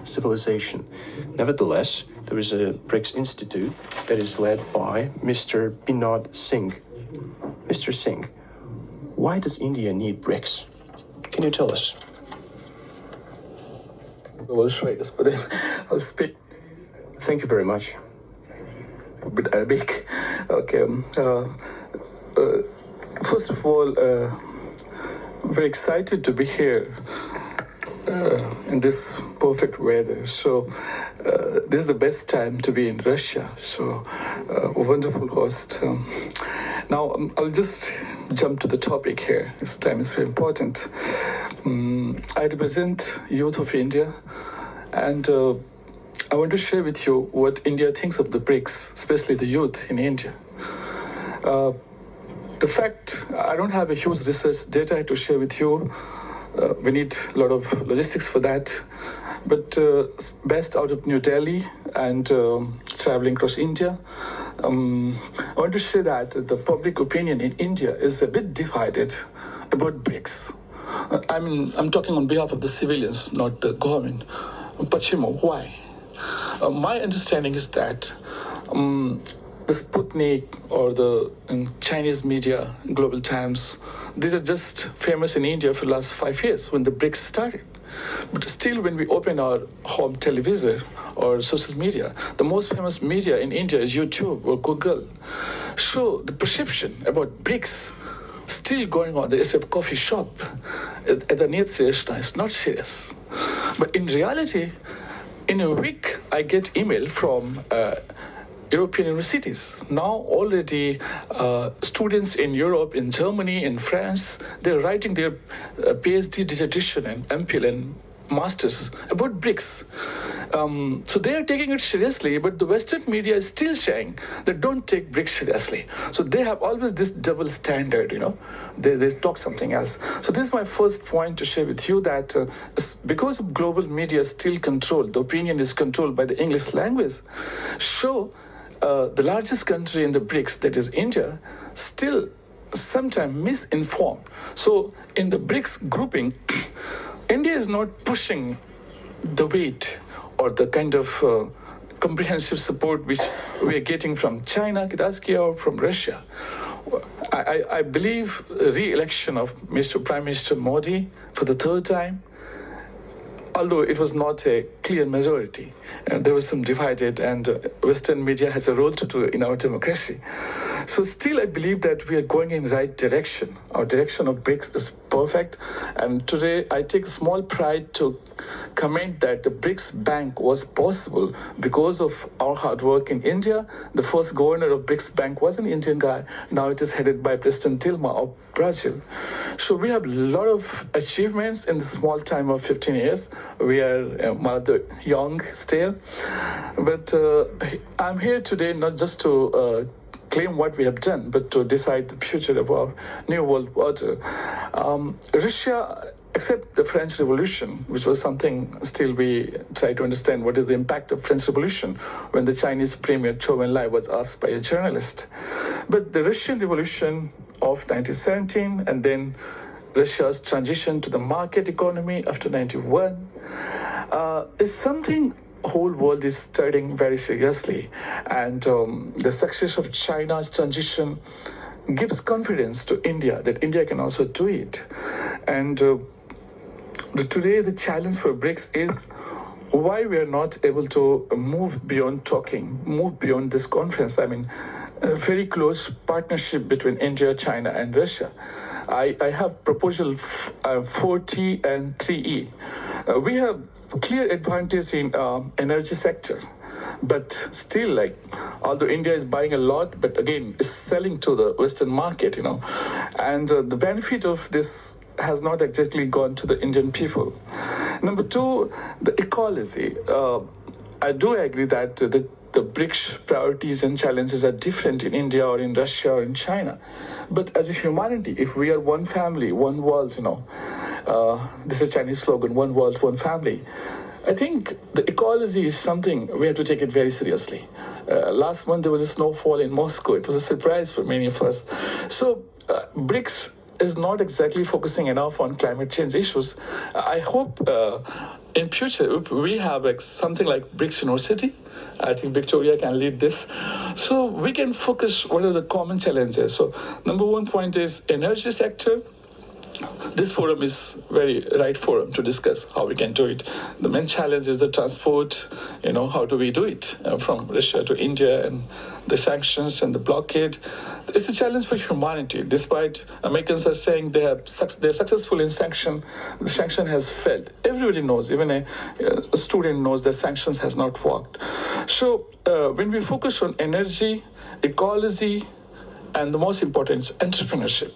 civilization. Nevertheless, there is a BRICS Institute that is led by Mr. BINOD Singh. Mr. Singh, why does India need BRICS? Can you tell us? I'll speak. Thank you very much. A bit Arabic. Okay. First of all, very excited to be here in this perfect weather. So this is the best time to be in Russia. So a wonderful host. Now I'll just jump to the topic here. This time is very important. I represent youth of India, and I want to share with you what India thinks of the BRICS, especially the youth in India. The fact, I don't have a huge research data to share with you. We need a lot of logistics for that. But based out of New Delhi and traveling across India, I want to share that the public opinion in India is a bit divided about BRICS. I'm talking on behalf of the civilians, not the government. Pachimo, why? My understanding is that the Sputnik or the Chinese media, Global Times, these are just famous in India for the last 5 years when the BRICS started. But still, when we open our home television or social media, the most famous media in India is YouTube or Google. So the perception about BRICS still going on. There is a coffee shop at the near Srishna. It's not serious. But in reality, in a week, I get email from European universities. Now already students in Europe, in Germany, in France, they're writing their PhD dissertation and MPhil and masters about BRICS. So they're taking it seriously, but the Western media is still saying they don't take BRICS seriously. So they have always this double standard, you know. They talk something else. So this is my first point to share with you that because of global media still controlled, the opinion is controlled by the English language. So the largest country in the BRICS, that is India, still sometimes misinformed. So in the BRICS grouping, India is not pushing the weight or the kind of comprehensive support which we are getting from China, Kazakhstan, or from Russia. I believe re-election of Mr. Prime Minister Modi for the third time, although it was not a clear majority, there was some divided, and Western media has a role to do in our democracy. So still, I believe that we are going in the right direction. Our direction of BRICS is perfect, and today I take small pride to comment that the BRICS Bank was possible because of our hard work in India. The first governor of BRICS Bank was an Indian guy. Now it is headed by President Dilma of Brazil. So we have a lot of achievements in the small time of 15 years. We are rather young still, but I'm here today not just to claim what we have done, but to decide the future of our new world order. Russia, except the French Revolution, which was something still we try to understand what is the impact of French Revolution when the Chinese premier Zhou Enlai was asked by a journalist. But the Russian Revolution of 1917 and then Russia's transition to the market economy after 91 is something whole world is studying very seriously, and the success of China's transition gives confidence to India that India can also do it. And today the challenge for BRICS is why we are not able to move beyond talking, move beyond this conference. I mean, a very close partnership between India, China, and Russia. I have proposal 4T and 3E. We have clear advantage in energy sector, but still, like, although India is buying a lot, but again, is selling to the Western market, you know, and the benefit of this has not exactly gone to the Indian people. Number two, the ecology. I do agree that the BRICS priorities and challenges are different in India or in Russia or in China. But as a humanity, if we are one family, one world, you know, this is a Chinese slogan, one world, one family. I think the ecology is something we have to take it very seriously. Last month there was a snowfall in Moscow. It was a surprise for many of us. So BRICS is not exactly focusing enough on climate change issues. I hope in future we have like something like BRICS University. I think Victoria can lead this. So we can focus what are the common challenges. So number one point is energy sector. This forum is very right forum to discuss how we can do it. The main challenge is the transport, how do we do it from Russia to India, and the sanctions and the blockade. It's a challenge for humanity. Despite Americans are saying they're successful in sanction, the sanction has failed. Everybody knows, even a student knows that sanctions has not worked. So when we focus on energy, ecology, and the most important is entrepreneurship.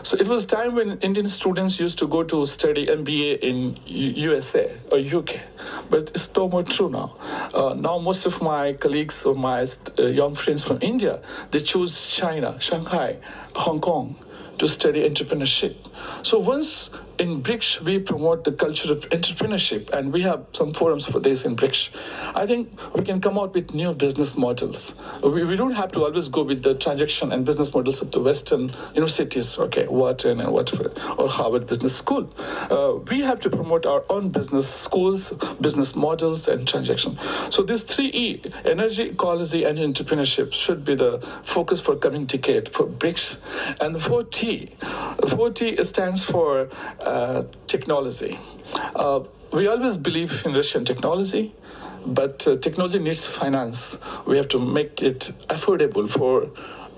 So it was time when Indian students used to go to study MBA in USA or UK, but it's no more true now. Now most of my colleagues or my young friends from India, they choose China, Shanghai, Hong Kong to study entrepreneurship. So once in BRICS, we promote the culture of entrepreneurship, and we have some forums for this in BRICS. I think we can come out with new business models. We don't have to always go with the transaction and business models of the Western universities, okay, Wharton and whatever, or Harvard Business School. We have to promote our own business schools, business models, and transaction. So these 3E, energy, ecology, and entrepreneurship, should be the focus for coming decade for BRICS. And the 4T stands for technology. We always believe in Russian technology, but technology needs finance. We have to make it affordable for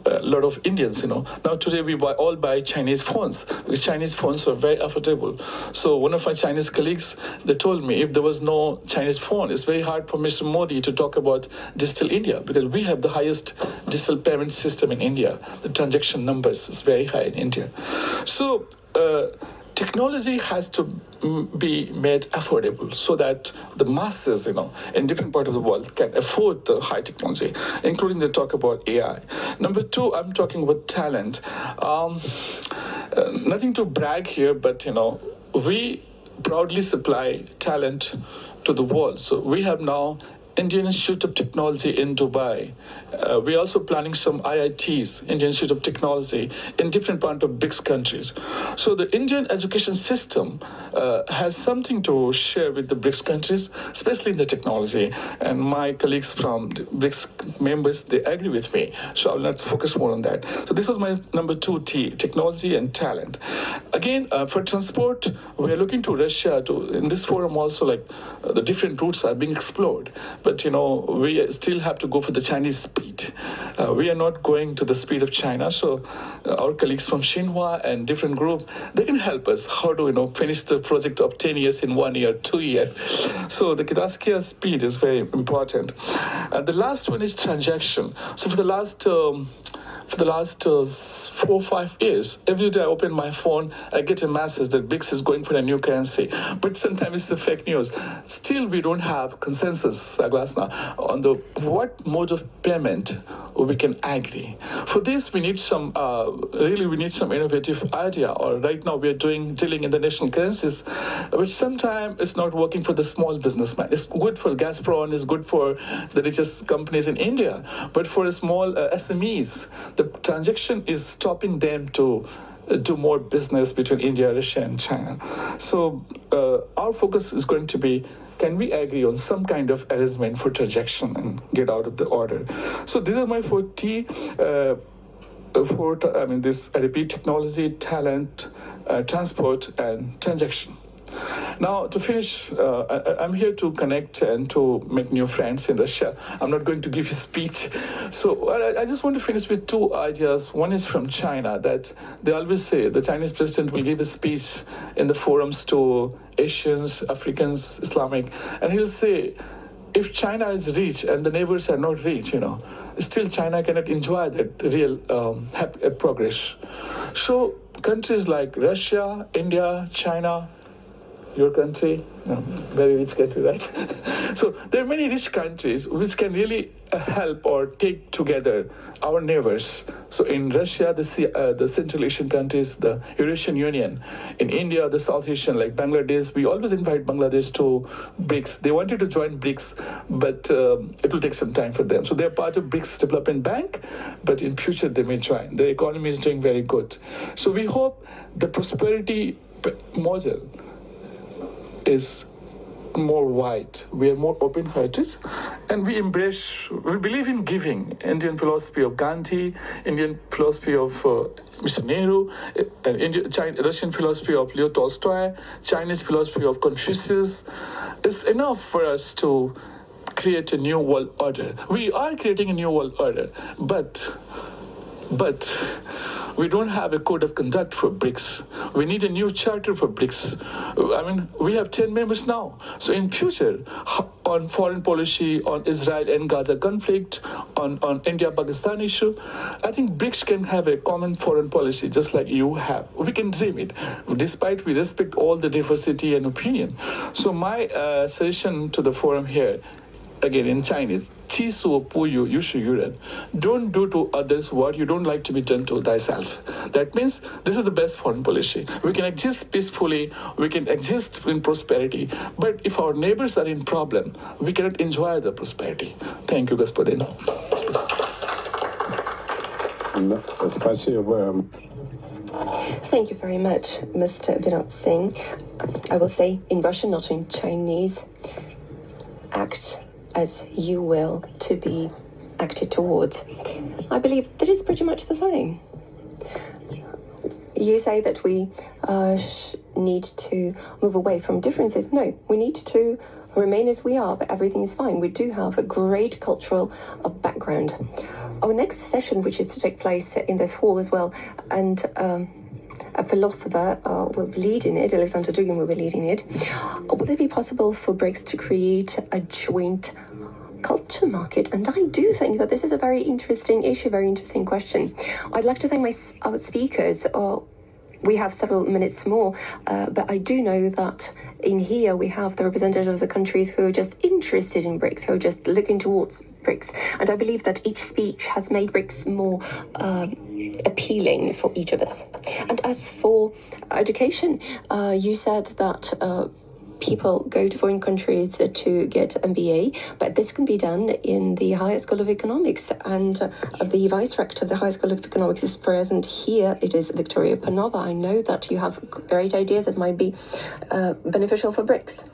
a lot of Indians, Now today we all buy Chinese phones, because Chinese phones are very affordable. So one of my Chinese colleagues, they told me if there was no Chinese phone, it's very hard for Mr. Modi to talk about digital India, because we have the highest digital payment system in India. The transaction numbers is very high in India. So technology has to be made affordable so that the masses, in different parts of the world can afford the high technology, including they talk about AI. Number two, I'm talking about talent. Nothing to brag here, but, we proudly supply talent to the world. So we have now Indian Institute of Technology in Dubai. We're also planning some IITs, Indian Institute of Technology, in different parts of BRICS countries. So the Indian education system has something to share with the BRICS countries, especially in the technology. And my colleagues from the BRICS members, they agree with me. So I'll not focus more on that. So this was my number 2T, technology and talent. Again, for transport, we are looking to Russia in this forum also, like the different routes are being explored. But, we still have to go for the Chinese speed. We are not going to the speed of China. So our colleagues from Xinhua and different group, they can help us how to, finish the project of 10 years in 1 year, 2 years. So the Kidaskia speed is very important. And the last one is transaction. So for the last 4 or 5 years, every day I open my phone, I get a message that BRICS is going for a new currency. But sometimes it's the fake news. Still, we don't have consensus, Saglasna, on what mode of payment we can agree. For this, we need some innovative idea. Or right now, we are dealing in the national currencies, which sometimes is not working for the small businessman. It's good for Gazprom, it's good for the richest companies in India, but for small SMEs, the transaction is stopping them to do more business between India, Russia, and China. So our focus is going to be, can we agree on some kind of arrangement for transaction and get out of the order? So these are my 4T. I repeat, technology, talent, transport, and transaction. Now, to finish, I'm here to connect and to make new friends in Russia. I'm not going to give a speech. So I just want to finish with 2 ideas. One is from China, that they always say the Chinese president will give a speech in the forums to Asians, Africans, Islamic, and he'll say, if China is rich and the neighbors are not rich, still China cannot enjoy that real progress. So countries like Russia, India, China, your country, very rich country, right? So there are many rich countries which can really help or take together our neighbors. So in Russia, the Central Asian countries, the Eurasian Union. In India, the South Asian, like Bangladesh, we always invite Bangladesh to BRICS. They wanted to join BRICS, but it will take some time for them. So they're part of BRICS Development Bank, but in future they may join. The economy is doing very good. So we hope the prosperity model is more wide. We are more open-hearted, and we believe in giving. Indian philosophy of Gandhi, Indian philosophy of Mr. Nehru, Russian philosophy of Leo Tolstoy, Chinese philosophy of Confucius. It's enough for us to create a new world order. We are creating a new world order, but we don't have a code of conduct for BRICS. We need a new charter for BRICS. I mean, we have 10 members now. So in future, on foreign policy, on Israel and Gaza conflict, on India-Pakistan issue, I think BRICS can have a common foreign policy, just like you have. We can dream it, despite we respect all the diversity and opinion. So my suggestion to the forum here, again in Chinese, Chi su pu yu, yu shu yuren. Don't do to others what you don't like to be done to thyself. That means this is the best foreign policy. We can exist peacefully, we can exist in prosperity, but if our neighbors are in problem, we cannot enjoy the prosperity. Thank you, господин. Thank you very much, Mr. BINOD Singh. I will say in Russian, not in Chinese. Act as you will to be acted towards. I believe that is pretty much the same. You say that we need to move away from differences. No, we need to remain as we are, but everything is fine. We do have a great cultural background. Our next session, which is to take place in this hall as well, and a philosopher will be leading it, Alexander Dugin will be leading it. Would it be possible for BRICS to create a joint culture market? And I do think that this is a very interesting issue, very interesting question. I'd like to thank our speakers. We have several minutes more, but I do know that in here we have the representatives of the countries who are just interested in BRICS, who are just looking towards BRICS. And I believe that each speech has made BRICS more appealing for each of us. And as for education, you said that people go to foreign countries to get MBA, but this can be done in the Higher School of Economics, and the Vice Rector of the Higher School of Economics is present here. It is Victoria Panova. I know that you have great ideas that might be beneficial for BRICS.